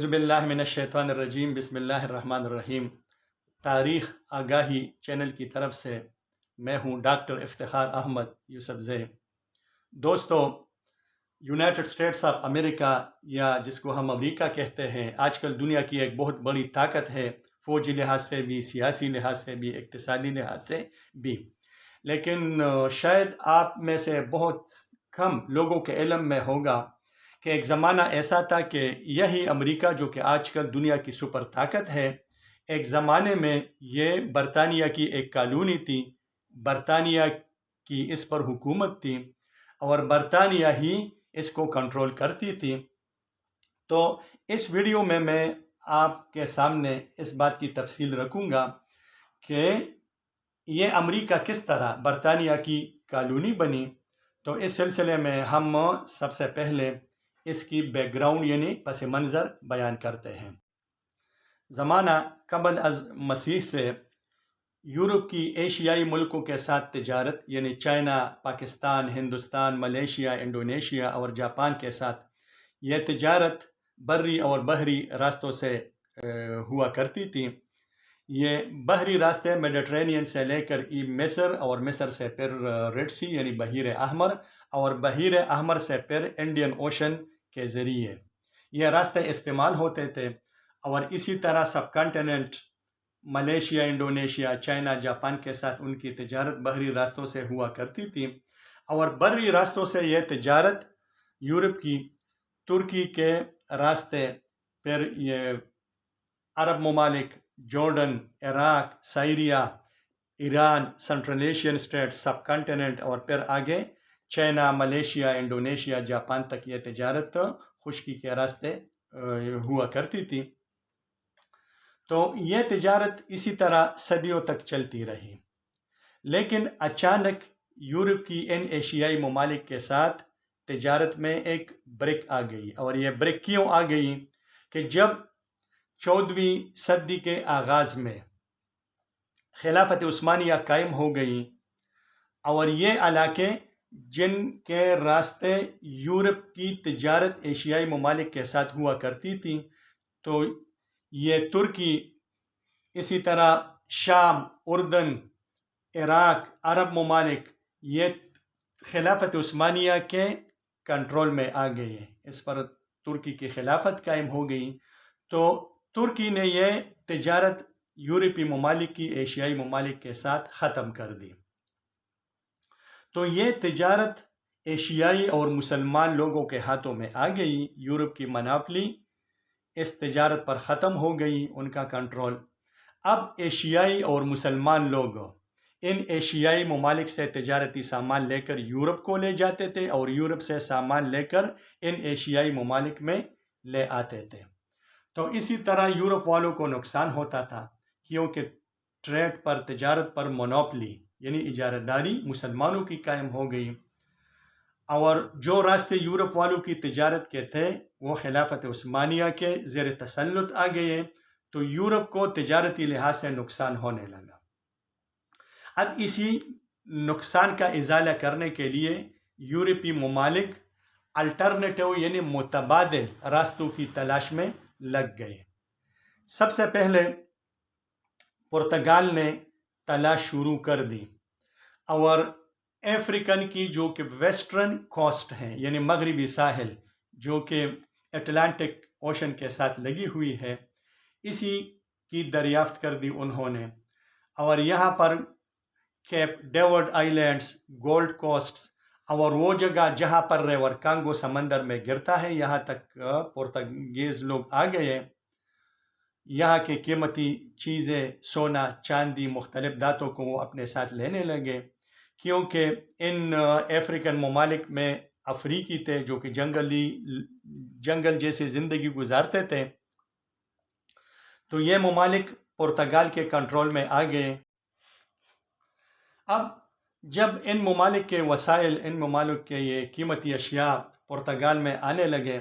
اعوذ باللہ من الشیطان الرجیم بسم اللہ الرحمن الرحیم۔ تاریخ آگاہی چینل کی طرف سے میں ہوں ڈاکٹر افتخار احمد یوسف زئی۔ دوستو، یونائٹڈ اسٹیٹس آف امریکہ یا جس کو ہم امریکہ کہتے ہیں، آج کل دنیا کی ایک بہت بڑی طاقت ہے، فوجی لحاظ سے بھی، سیاسی لحاظ سے بھی، اقتصادی لحاظ سے بھی۔ لیکن شاید آپ میں سے بہت کم لوگوں کے علم میں ہوگا کہ ایک زمانہ ایسا تھا کہ یہی امریکہ جو کہ آج کل دنیا کی سپر طاقت ہے، ایک زمانے میں یہ برطانیہ کی ایک کالونی تھی، برطانیہ کی اس پر حکومت تھی اور برطانیہ ہی اس کو کنٹرول کرتی تھی۔ تو اس ویڈیو میں آپ کے سامنے اس بات کی تفصیل رکھوں گا کہ یہ امریکہ کس طرح برطانیہ کی کالونی بنی۔ تو اس سلسلے میں ہم سب سے پہلے اس کی بیک گراؤنڈ یعنی پس منظر بیان کرتے ہیں۔ زمانہ قبل از مسیح سے یورپ کی ایشیائی ملکوں کے ساتھ تجارت یعنی China, Pakistan, Hindustan, Malaysia, Indonesia اور جاپان کے ساتھ یہ تجارت بری اور بحری راستوں سے ہوا کرتی تھی۔ یہ بحری راستے میڈیٹرینین سے لے کر مصر اور مصر سے پھر ریڈ سی یعنی بحیر احمر اور بحیر احمر سے پھر انڈین اوشن کے ذریعے یہ راستے استعمال ہوتے تھے، اور اسی طرح subcontinent Malaysia, Indonesia, China, Japan کے ساتھ ان کی تجارت بحری راستوں سے ہوا کرتی تھی، اور بری راستوں سے یہ تجارت یورپ کی ترکی کے راستے، پھر یہ عرب ممالک Jordan, Iraq, Syria, Iran, central Asian state, subcontinent اور پھر آگے چائنا، ملیشیا، انڈونیشیا، جاپان تک یہ تجارت خشکی کے راستے ہوا کرتی تھی۔ تو یہ تجارت اسی طرح صدیوں تک چلتی رہی، لیکن اچانک یورپ کی ان ایشیائی ممالک کے ساتھ تجارت میں ایک بریک آ گئی، اور یہ بریک کیوں آ گئی کہ جب 14ویں صدی کے آغاز میں خلافت عثمانیہ قائم ہو گئی اور یہ علاقے جن کے راستے یورپ کی تجارت ایشیائی ممالک کے ساتھ ہوا کرتی تھی، تو یہ ترکی، اسی طرح شام، اردن، عراق، عرب ممالک یہ خلافت عثمانیہ کے کنٹرول میں آ گئے، اس پر ترکی کی خلافت قائم ہو گئی۔ تو ترکی نے یہ تجارت یورپی ممالک کی ایشیائی ممالک کے ساتھ ختم کر دی۔ تو یہ تجارت ایشیائی اور مسلمان لوگوں کے ہاتھوں میں آ گئی، یورپ کی مناپلی اس تجارت پر ختم ہو گئی، ان کا کنٹرول۔ اب ایشیائی اور مسلمان لوگ ان ایشیائی ممالک سے تجارتی سامان لے کر یورپ کو لے جاتے تھے، اور یورپ سے سامان لے کر ان ایشیائی ممالک میں لے آتے تھے۔ تو اسی طرح یورپ والوں کو نقصان ہوتا تھا، کیونکہ ٹریڈ پر، تجارت پر مونوپلی یعنی اجارہ داری مسلمانوں کی قائم ہو گئی، اور جو راستے یورپ والوں کی تجارت کے تھے وہ خلافت عثمانیہ کے زیر تسلط آ گئے، تو یورپ کو تجارتی لحاظ سے نقصان ہونے لگا۔ اب اسی نقصان کا ازالہ کرنے کے لیے یورپی ممالک الٹرنیٹو یعنی متبادل راستوں کی تلاش میں لگ گئے۔ سب سے پہلے پرتگال نے تلاش شروع کر دی، اور افریقن کی جو کہ ویسٹرن کوسٹ ہے یعنی مغربی ساحل جو کہ اٹلانٹک اوشن کے ساتھ لگی ہوئی ہے، اسی کی دریافت کر دی انہوں نے، اور یہاں پر کیپ ڈیوڈ آئی لینڈز، گولڈ کوسٹس اور وہ جگہ جہاں پر ریور کانگو سمندر میں گرتا ہے، یہاں تک پرتگیز لوگ آ گئے۔ یہاں کے قیمتی چیزیں، سونا، چاندی، مختلف دھاتوں کو وہ اپنے ساتھ لینے لگے، کیونکہ ان افریقن ممالک میں افریقی تھے جو کہ جنگل جیسی زندگی گزارتے تھے، تو یہ ممالک پرتگال کے کنٹرول میں آ گئے۔ اب جب ان ممالک کے وسائل، ان ممالک کے یہ قیمتی اشیاء پرتگال میں آنے لگے،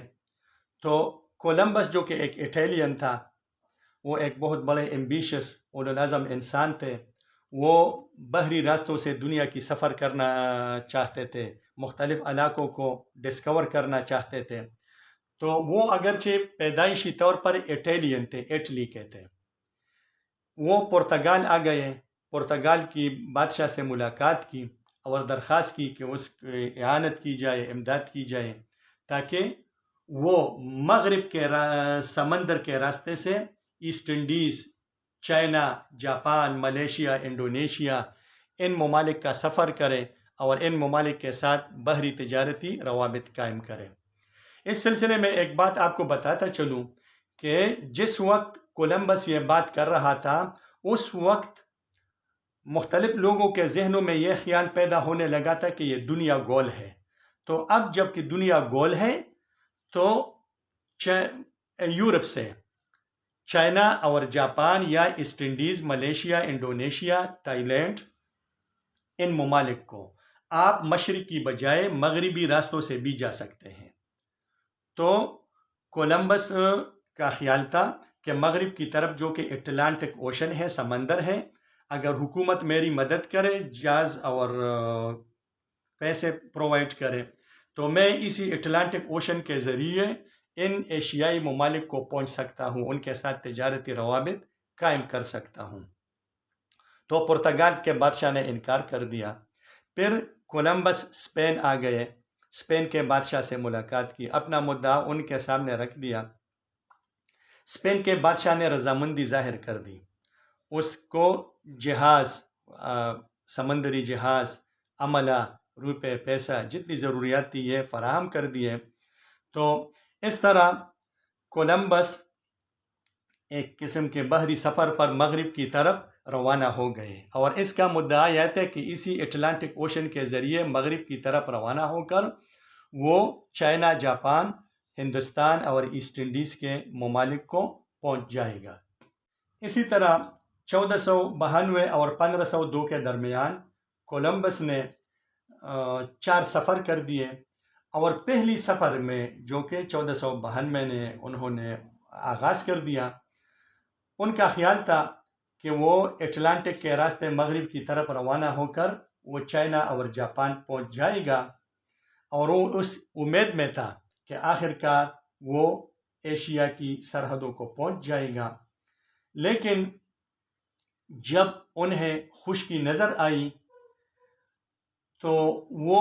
تو کولمبس جو کہ ایک اٹیلین تھا، وہ ایک بہت بڑے ایمبیشس اولوالعزم انسان تھے، وہ بحری راستوں سے دنیا کی سفر کرنا چاہتے تھے، مختلف علاقوں کو ڈسکور کرنا چاہتے تھے۔ تو وہ اگرچہ پیدائشی طور پر اٹیلین تھے، اٹلی کے تھے، وہ پرتگال آ گئے، پرتگال کی بادشاہ سے ملاقات کی اور درخواست کی کہ اس کی اعانت کی جائے، امداد کی جائے، تاکہ وہ مغرب کے سمندر کے راستے سے East Indies, China, Japan, Malaysia, Indonesia, ان ممالک کا سفر کرے اور ان ممالک کے ساتھ بحری تجارتی روابط قائم کرے۔ اس سلسلے میں ایک بات آپ کو بتاتا چلوں کہ جس وقت کولمبس یہ بات کر رہا تھا، اس وقت مختلف لوگوں کے ذہنوں میں یہ خیال پیدا ہونے لگا تھا کہ یہ دنیا گول ہے۔ تو اب جب کہ دنیا گول ہے تو یورپ سے چائنا اور جاپان یا East Indies, Malaysia, Indonesia, Thailand, ان ممالک کو آپ مشرق کی بجائے مغربی راستوں سے بھی جا سکتے ہیں۔ تو کولمبس کا خیال تھا کہ مغرب کی طرف جو کہ اٹلانٹک اوشن ہے، سمندر ہے، اگر حکومت میری مدد کرے، جہاز اور پیسے پرووائڈ کرے، تو میں اسی اٹلانٹک اوشن کے ذریعے ان ایشیائی ممالک کو پہنچ سکتا ہوں، ان کے ساتھ تجارتی روابط قائم کر سکتا ہوں۔ تو پرتگال کے بادشاہ نے انکار کر دیا۔ پھر کولمبس اسپین آ گئے، اسپین کے بادشاہ سے ملاقات کی، اپنا مدعا ان کے سامنے رکھ دیا۔ اسپین کے بادشاہ نے رضامندی ظاہر کر دی، اس کو جہاز، سمندری جہاز، عملہ، روپے، پیسہ، جتنی ضروریات تھی یہ فراہم کر دیے۔ تو اس طرح کولمبس ایک قسم کے بحری سفر پر مغرب کی طرف روانہ ہو گئے، اور اس کا مدعا یہ تھا کہ اسی اٹلانٹک اوشن کے ذریعے مغرب کی طرف روانہ ہو کر وہ چائنا، جاپان، ہندوستان اور ایسٹ انڈیز کے ممالک کو پہنچ جائے گا۔ اسی طرح 1492 اور 1502 کے درمیان کولمبس نے 4 سفر کر دیے، اور پہلی سفر میں جو کہ 1492 میں انہوں نے آغاز کر دیا، ان کا خیال تھا کہ وہ اٹلانٹک کے راستے مغرب کی طرف روانہ ہو کر وہ چائنا اور جاپان پہنچ جائے گا، اور وہ اس امید میں تھا کہ آخر کار وہ ایشیا کی سرحدوں کو پہنچ جائے گا۔ لیکن جب انہیں خشکی نظر آئی تو وہ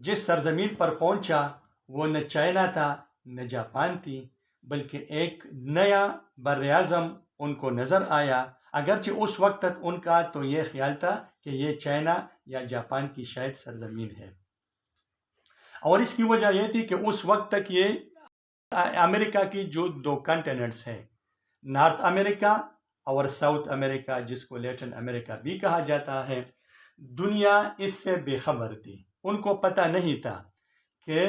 جس سرزمین پر پہنچا وہ نہ چائنا تھا نہ جاپان تھی، بلکہ ایک نیا براعظم ان کو نظر آیا، اگرچہ اس وقت تک ان کا تو یہ خیال تھا کہ یہ چائنا یا جاپان کی شاید سرزمین ہے۔ اور اس کی وجہ یہ تھی کہ اس وقت تک یہ امریکہ کی جو 2 کنٹیننٹس ہیں، نارتھ امریکہ اور ساؤتھ امریکہ، جس کو لیٹن امریکہ بھی کہا جاتا ہے، دنیا اس سے بے خبر تھی۔ ان کو پتہ نہیں تھا کہ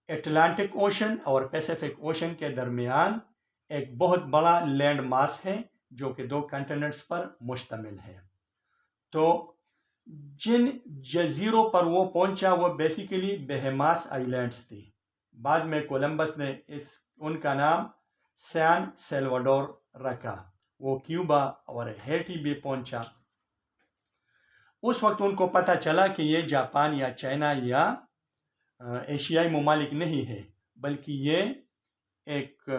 اٹلانٹک اوشن اور پیسیفک اوشن کے درمیان ایک بہت بڑا لینڈ ماس ہے جو کہ 2 کنٹیننٹس پر مشتمل ہے۔ تو جن جزیروں پر وہ پہنچا وہ بیسیکلی بہماس آئی لینڈس تھی۔ بعد میں کولمبس نے ان کا نام سان سیلواڈور رکھا۔ وہ کیوبا اور ہیٹی بھی پہنچا۔ اس وقت ان کو پتہ چلا کہ یہ جاپان یا چائنا یا ایشیائی ممالک نہیں ہے، بلکہ یہ ایک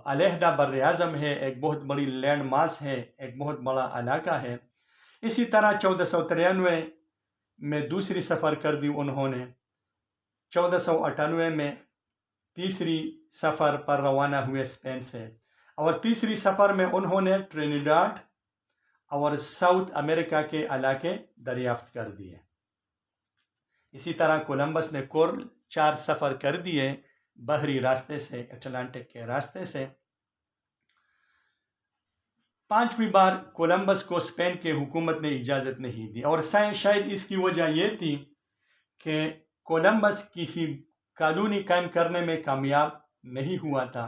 علیحدہ بر اعظم ہے، ایک بہت بڑی لینڈ ماس ہے، ایک بہت بڑا علاقہ ہے۔ اسی طرح 1493 میں دوسری سفر کر دی انہوں نے، 1498 میں تیسری سفر پر روانہ ہوئے اسپین سے، اور تیسری سفر میں انہوں نے ٹرینیڈاڈ اور ساؤتھ امریکہ کے علاقے دریافت کر دیے۔ اسی طرح کولمبس نے 4 سفر کر دیے بحری راستے سے، اٹلانٹک کے راستے سے۔ 5ویں بار کولمبس کو اسپین کے حکومت نے اجازت نہیں دی، اور شاید اس کی وجہ یہ تھی کہ کولمبس کسی کالونی قائم کرنے میں کامیاب نہیں ہوا تھا۔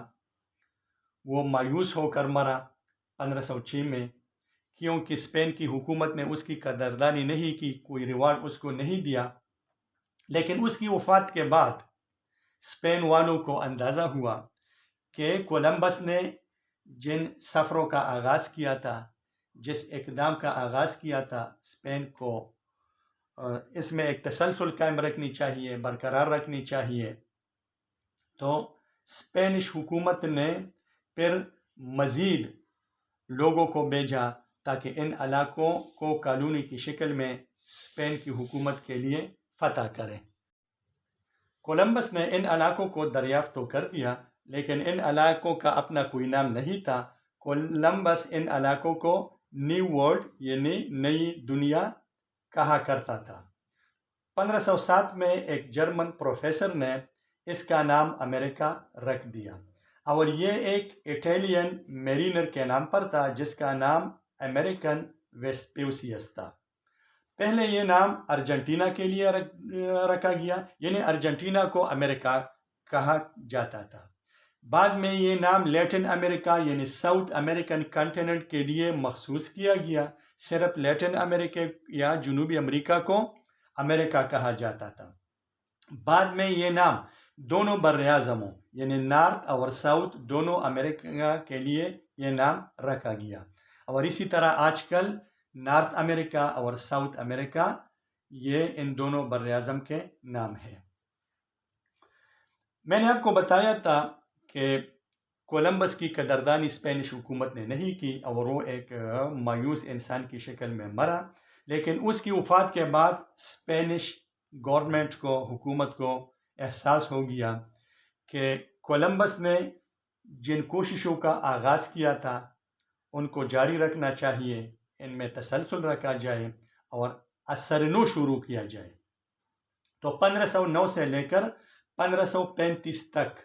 وہ مایوس ہو کر مرا 1506 میں، کیونکہ اسپین کی حکومت نے اس کی قدردانی نہیں کی، کوئی ریوارڈ اس کو نہیں دیا۔ لیکن اس کی وفات کے بعد اسپین والوں کو اندازہ ہوا کہ کولمبس نے جن سفروں کا آغاز کیا تھا، جس اقدام کا آغاز کیا تھا، اسپین کو اس میں ایک تسلسل قائم رکھنی چاہیے، برقرار رکھنی چاہیے۔ تو اسپینش حکومت نے پھر مزید لوگوں کو بھیجا تاکہ ان علاقوں کو کالونی کی شکل میں اسپین کی حکومت کے لیے فتح کریں۔ کولمبس نے ان علاقوں کو دریافت تو کر دیا، لیکن ان علاقوں کا اپنا کوئی نام نہیں تھا۔ کولمبس ان علاقوں کو نیو ورلڈ یعنی نئی دنیا کہا کرتا تھا۔ 1507 میں ایک جرمن پروفیسر نے اس کا نام امریکہ رکھ دیا، اور یہ ایک اٹیلین میرینر کے نام پر تھا جس کا نام امریکن ویسپیوسیس تھا۔ پہلے یہ نام ارجنٹینا کے لیے رکھا گیا، یعنی ارجنٹینا کو امریکہ کہا جاتا تھا۔ بعد میں یہ نام لیٹن امریکہ یعنی ساؤتھ امریکن کانٹیننٹ کے لیے مخصوص کیا گیا۔ صرف لیٹن امریکہ یا جنوبی امریکہ کو امریکہ کہا جاتا تھا۔ بعد میں یہ نام دونوں براعظموں یعنی نارتھ اور ساؤتھ دونوں امریکہ کے لیے یہ نام رکھا گیا، اور اسی طرح آج کل نارتھ امریکہ اور ساؤتھ امریکہ یہ ان دونوں براعظم کے نام ہیں۔ میں نے آپ کو بتایا تھا کہ کولمبس کی قدردانی اسپینش حکومت نے نہیں کی اور وہ ایک مایوس انسان کی شکل میں مرا، لیکن اس کی وفات کے بعد اسپینش گورنمنٹ کو، حکومت کو احساس ہو گیا کہ کولمبس نے جن کوششوں کا آغاز کیا تھا ان کو جاری رکھنا چاہیے، ان میں تسلسل رکھا جائے اور اثر نو شروع کیا جائے۔ تو 1509 سے لے کر 1535 تک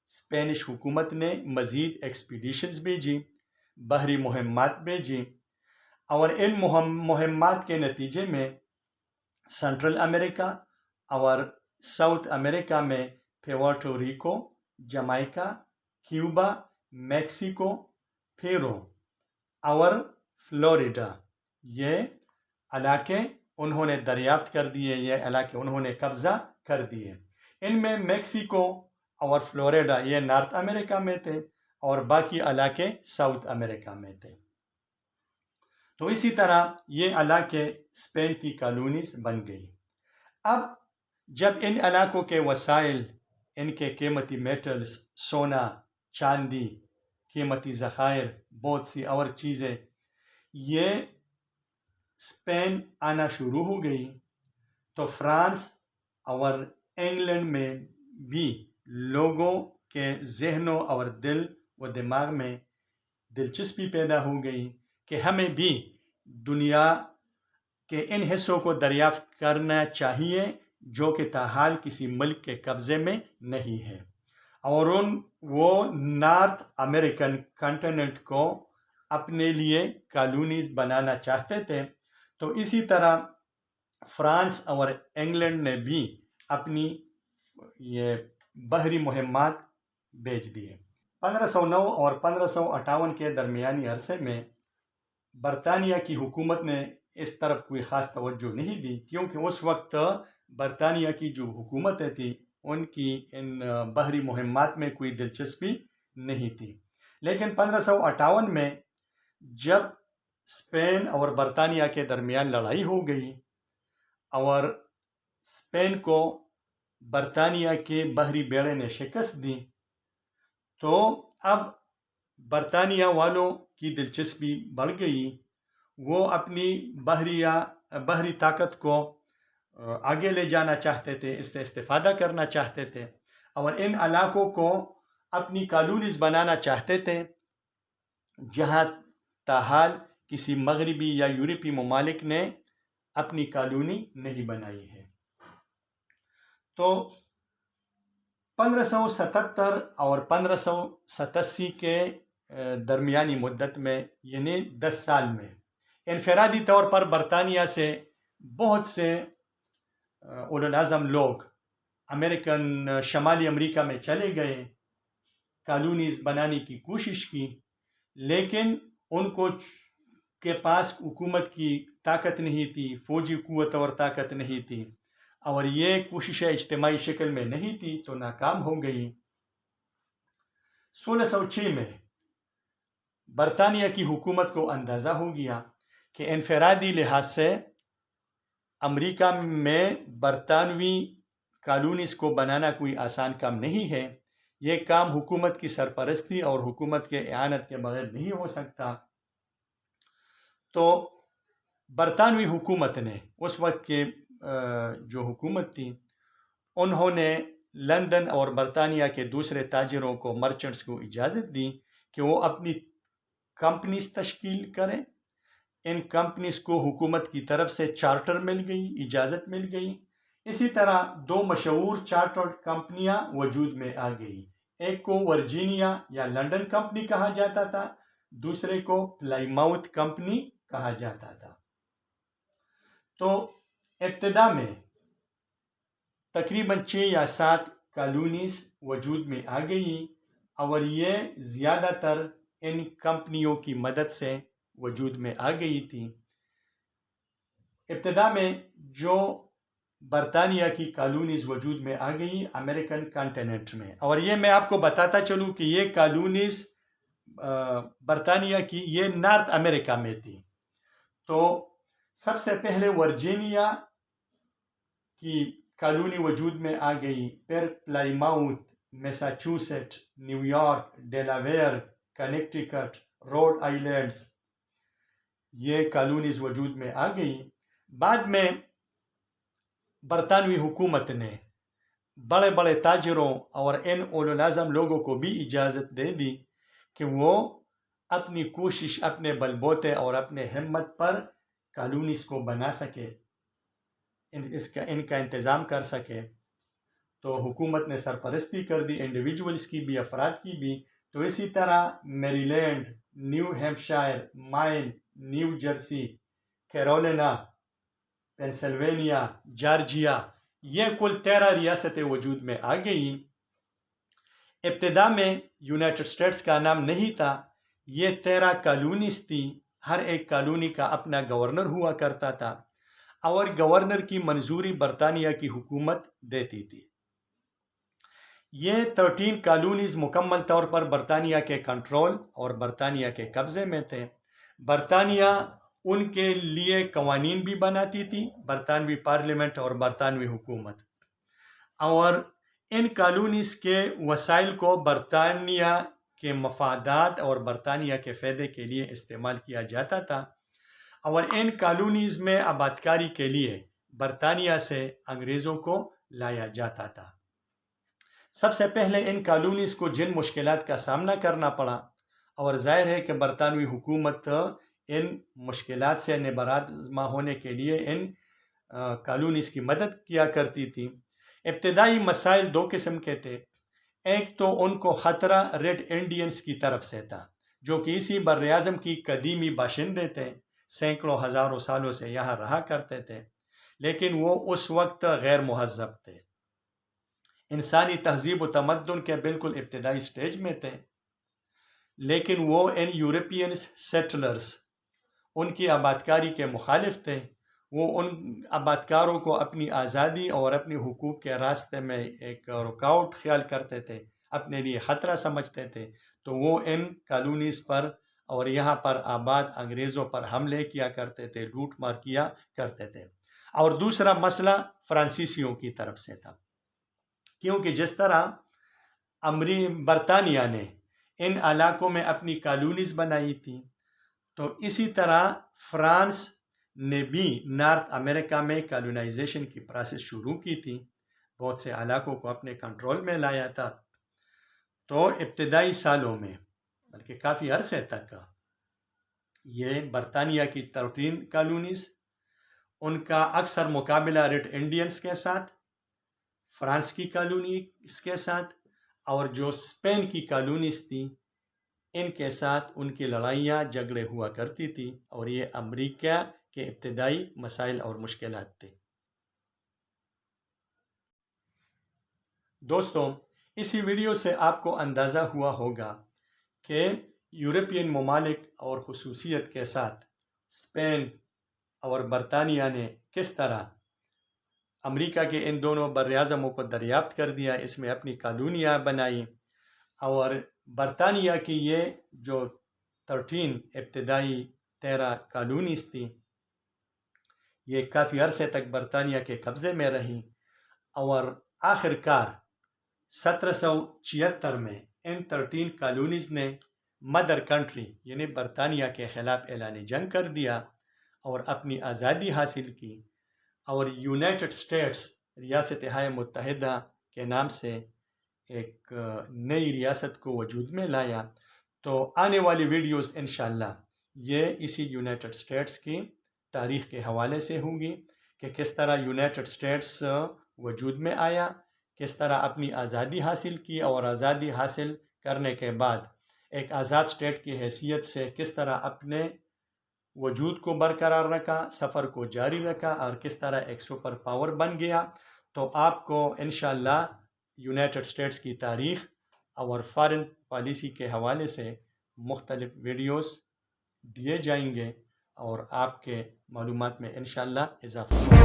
اسپینش حکومت نے مزید ایکسپیڈیشنز بھیجی، بحری مہمات بھیجی، اور ان مہمات کے نتیجے میں سنٹرل امریکہ اور ساؤتھ امریکہ میں پیورٹو ریکو، جمائکا، کیوبا، میکسیکو، پیرو اور فلوریڈا یہ علاقے انہوں نے دریافت کر دیے، یہ علاقے انہوں نے قبضہ کر دیے۔ ان میں میکسیکو اور فلوریڈا یہ نارتھ امریکہ میں تھے اور باقی علاقے ساؤتھ امریکہ میں تھے۔ تو اسی طرح یہ علاقے اسپین کی کالونیز بن گئی۔ اب جب ان علاقوں کے وسائل، ان کے قیمتی میٹلز، سونا، چاندی، قیمتی ذخائر، بہت سی اور چیزیں یہ اسپین آنا شروع ہو گئی، تو فرانس اور انگلینڈ میں بھی لوگوں کے ذہنوں اور دل و دماغ میں دلچسپی پیدا ہو گئی کہ ہمیں بھی دنیا کے ان حصوں کو دریافت کرنا چاہیے جو کہ تاحال کسی ملک کے قبضے میں نہیں ہے، اور وہ نارتھ امریکن کانٹیننٹ کو اپنے لیے کالونیز بنانا چاہتے تھے۔ تو اسی طرح فرانس اور انگلینڈ نے بھی اپنی یہ بحری مہمات بھیج دیے۔ 1509 اور 1558 کے درمیانی عرصے میں برطانیہ کی حکومت نے اس طرف کوئی خاص توجہ نہیں دی، کیونکہ اس وقت برطانیہ کی جو حکومتیں تھیں ان کی ان بحری مہمات میں کوئی دلچسپی نہیں تھی۔ لیکن 1558 میں جب اسپین اور برطانیہ کے درمیان لڑائی ہو گئی اور اسپین کو برطانیہ کے بحری بیڑے نے شکست دی، تو اب برطانیہ والوں کی دلچسپی بڑھ گئی، وہ اپنی بحری طاقت کو آگے لے جانا چاہتے تھے، اس سے استفادہ کرنا چاہتے تھے اور ان علاقوں کو اپنی کالونیز بنانا چاہتے تھے جہاں تاحال کسی مغربی یا یورپی ممالک نے اپنی کالونی نہیں بنائی ہے۔ تو 1577 اور 1587 کے درمیانی مدت میں یعنی 10 سال میں انفرادی طور پر برطانیہ سے بہت سے اولو العزم لوگ امریکن شمالی امریکہ میں چلے گئے، کالونیز بنانے کی کوشش کی، لیکن ان کو کے پاس حکومت کی طاقت نہیں تھی، فوجی قوت اور طاقت نہیں تھی، اور یہ کوششیں اجتماعی شکل میں نہیں تھی تو ناکام ہو گئی۔ 1606 میں برطانیہ کی حکومت کو اندازہ ہو گیا کہ انفرادی لحاظ سے امریکہ میں برطانوی کالونیز کو بنانا کوئی آسان کام نہیں ہے، یہ کام حکومت کی سرپرستی اور حکومت کے اعانت کے بغیر نہیں ہو سکتا۔ تو برطانوی حکومت نے اس وقت کے جو حکومت تھی انہوں نے لندن اور برطانیہ کے دوسرے تاجروں کو، مرچنٹس کو اجازت دی کہ وہ اپنی کمپنیز تشکیل کریں۔ ان کمپنیز کو حکومت کی طرف سے چارٹر مل گئی، اجازت مل گئی۔ اسی طرح دو مشہور چارٹرڈ کمپنیاں وجود میں آ گئی، ایک کو ورجینیا یا لنڈن کمپنی کہا جاتا تھا، دوسرے کو پلائماؤتھ کمپنی کہا جاتا تھا۔ تو ابتدا میں تقریباً 6 یا 7 کالونیز وجود میں آ گئی اور یہ زیادہ تر ان کمپنیوں کی مدد سے وجود میں آ گئی تھی۔ ابتدا میں جو برطانیہ کی کالونیز وجود میں آ گئی امریکن کانٹیننٹ میں، اور یہ میں آپ کو بتاتا چلوں کہ یہ کالونیز برطانیہ کی یہ نارتھ امریکہ میں تھی۔ تو سب سے پہلے ورجینیا کی کالونی وجود میں آ گئی، پھر Plymouth, Massachusetts, New York, Delaware, Connecticut, Rhode Islands, یہ کالونیز وجود میں آ گئی۔ بعد میں برطانوی حکومت نے بڑے بڑے تاجروں اور ان اولو العزم لوگوں کو بھی اجازت دے دی کہ وہ اپنی کوشش، اپنے بل بوتے اور اپنے ہمت پر کالونیز کو بنا سکے، ان کا انتظام کر سکے۔ تو حکومت نے سرپرستی کر دی، انڈیویجولز کی بھی، افراد کی بھی۔ تو اسی طرح Maryland, New Hampshire, Maine, New Jersey, Carolina, Pennsylvania, Georgia, یہ کل 13 ریاستیں وجود میں آ گئیں۔ ابتدا میں یونائٹڈ اسٹیٹس کا نام نہیں تھا، یہ 13 کالونیز تھی، ہر ایک کالونی کا اپنا گورنر ہوا کرتا تھا اور گورنر کی منظوری برطانیہ کی حکومت دیتی تھی۔ یہ 13 کالونیز مکمل طور پر برطانیہ کے کنٹرول اور برطانیہ کے قبضے میں تھے۔ برطانیہ ان کے لیے قوانین بھی بناتی تھی، برطانوی پارلیمنٹ اور برطانوی حکومت، اور ان کالونیز کے وسائل کو برطانیہ کے مفادات اور برطانیہ کے فائدے کے لیے استعمال کیا جاتا تھا، اور ان کالونیز میں آباد کاری کے لیے برطانیہ سے انگریزوں کو لایا جاتا تھا۔ سب سے پہلے ان کالونیز کو جن مشکلات کا سامنا کرنا پڑا، اور ظاہر ہے کہ برطانوی حکومت ان مشکلات سے نبرد ہونے کے لیے ان کالونیز کی مدد کیا کرتی تھی۔ ابتدائی مسائل 2 قسم کے تھے۔ ایک تو ان کو خطرہ ریڈ انڈینز کی طرف سے تھا، جو کہ اسی بر اعظم کی قدیمی باشندے تھے، سینکڑوں ہزاروں سالوں سے یہاں رہا کرتے تھے، لیکن وہ اس وقت غیر مہذب تھے، انسانی تہذیب و تمدن کے بالکل ابتدائی سٹیج میں تھے، لیکن وہ ان یورپین سیٹلرز، ان کی آبادکاری کے مخالف تھے۔ وہ ان آبادکاروں کو اپنی آزادی اور اپنی حقوق کے راستے میں ایک رکاوٹ خیال کرتے تھے، اپنے لیے خطرہ سمجھتے تھے، تو وہ ان کالونیز پر اور یہاں پر آباد انگریزوں پر حملے کیا کرتے تھے، لوٹ مار کیا کرتے تھے۔ اور دوسرا مسئلہ فرانسیسیوں کی طرف سے تھا، کیونکہ جس طرح برطانیہ نے ان علاقوں میں اپنی کالونیز بنائی تھی، تو اسی طرح فرانس نے بھی نارتھ امریکہ میں کالونائزیشن کی پروسیس شروع کی تھی، بہت سے علاقوں کو اپنے کنٹرول میں لایا تھا۔ تو ابتدائی سالوں میں، بلکہ کافی عرصے تک، یہ برطانیہ کی 13 کالونیز، ان کا اکثر مقابلہ ریڈ انڈینز کے ساتھ، فرانس کی کالونی اس کے ساتھ، اور جو اسپین کی کالونیز تھی ان کے ساتھ ان کی لڑائیاں جھگڑے ہوا کرتی تھی، اور یہ امریکہ کے ابتدائی مسائل اور مشکلات تھے۔ دوستوں، اسی ویڈیو سے آپ کو اندازہ ہوا ہوگا کہ یورپین ممالک اور خصوصیت کے ساتھ اسپین اور برطانیہ نے کس طرح امریکہ کے ان دونوں براعظموں کو دریافت کر دیا، اس میں اپنی کالونیاں بنائی، اور برطانیہ کی یہ جو 13 ابتدائی 13 کالونیز تھی، یہ کافی عرصے تک برطانیہ کے قبضے میں رہی، اور آخر کار 1776 میں ان 13 کالونیز نے مدر کنٹری یعنی برطانیہ کے خلاف اعلان جنگ کر دیا اور اپنی آزادی حاصل کی، اور یونائٹڈ اسٹیٹس ریاستہائے متحدہ کے نام سے ایک نئی ریاست کو وجود میں لایا۔ تو آنے والی ویڈیوز انشاءاللہ یہ اسی یونائٹڈ اسٹیٹس کی تاریخ کے حوالے سے ہوں گی کہ کس طرح یونائٹڈ اسٹیٹس وجود میں آیا، کس طرح اپنی آزادی حاصل کی، اور آزادی حاصل کرنے کے بعد ایک آزاد اسٹیٹ کی حیثیت سے کس طرح اپنے وجود کو برقرار رکھا، سفر کو جاری رکھا، اور کس طرح ایک سپر پاور بن گیا۔ تو آپ کو انشاءاللہ یونائٹڈ اسٹیٹس کی تاریخ اور فارن پالیسی کے حوالے سے مختلف ویڈیوز دیے جائیں گے اور آپ کے معلومات میں انشاءاللہ اضافہ ہوگا۔